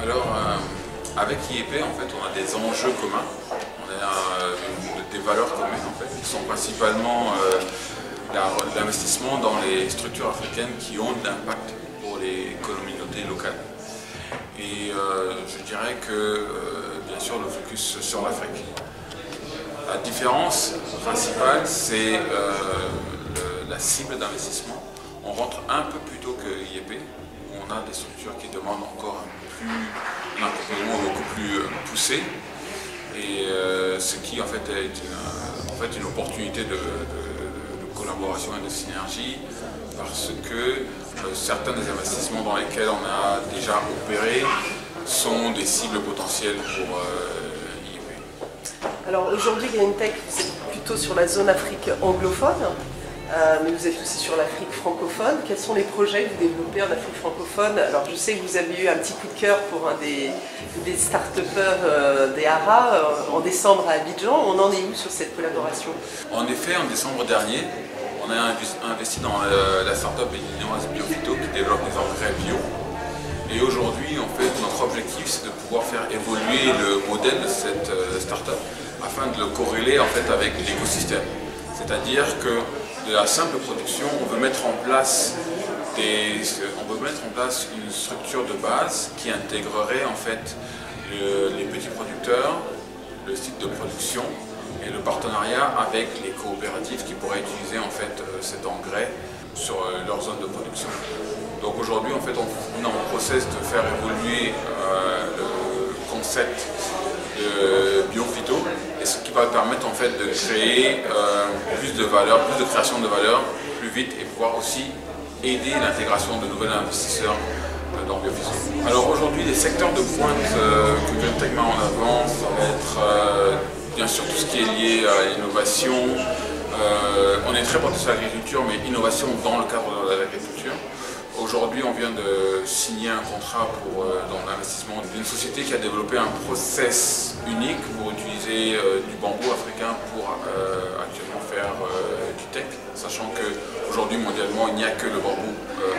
Alors, avec IEP, en fait, on a des enjeux communs, on a des valeurs communes, en fait, qui sont principalement l'investissement dans les structures africaines qui ont de l'impact pour les communautés locales. Et je dirais que, bien sûr, le focus sur l'Afrique. La différence principale, c'est la cible d'investissement. On rentre un peu plus tôt que IEP, où on a des structures qui demandent encore un accompagnement beaucoup plus poussé, et ce qui en fait est une opportunité de collaboration et de synergie, parce que certains des investissements dans lesquels on a déjà opéré sont des cibles potentielles pour IEP. Alors aujourd'hui, Greentech, vous êtes plutôt sur la zone Afrique anglophone, mais vous êtes aussi sur l'Afrique francophone. Quels sont les projets que vous développez en Afrique francophone? Alors je sais que vous avez eu un petit coup de cœur pour un des start-upers des Haras en décembre à Abidjan. On en est où sur cette collaboration? En effet, en décembre dernier, on a investi dans la start-up béninoise Biophyto qui développe des engrais bio. Et aujourd'hui, en fait, notre objectif, c'est de pouvoir faire évoluer le modèle de cette start-up afin de le corréler en fait avec l'écosystème. C'est-à-dire que de la simple production, on veut mettre en place une structure de base qui intégrerait en fait les petits producteurs, le site de production et le partenariat avec les coopératives qui pourraient utiliser en fait cet engrais sur leur zone de production. Donc aujourd'hui, en fait, on est en process de faire évoluer le concept de Biophyto, et ce qui va permettre en fait de créer plus de valeur, plus de création de valeur plus vite, et pouvoir aussi aider l'intégration de nouveaux investisseurs dans Biophyto. Alors aujourd'hui, les secteurs de pointe que Greentech met en avant, ça va être bien sûr tout ce qui est lié à l'innovation. On est très porté sur l'agriculture, mais innovation dans le cadre de l'agriculture. Aujourd'hui, on vient de signer un contrat dans l'investissement d'une société qui a développé un process unique pour utiliser du bambou africain pour actuellement faire du tech, sachant qu'aujourd'hui, mondialement, il n'y a que le bambou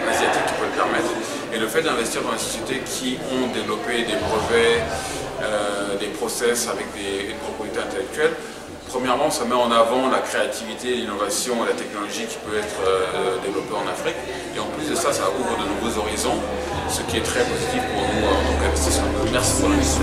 asiatique qui peut le permettre. Et le fait d'investir dans des sociétés qui ont développé des brevets, des process avec des propriétés intellectuelles, premièrement, ça met en avant la créativité, l'innovation et la technologie qui peut être développée en Afrique. Et en plus de ça, ça ouvre de nouveaux horizons, ce qui est très positif pour nous en tant qu'investisseurs. Merci pour l'invitation.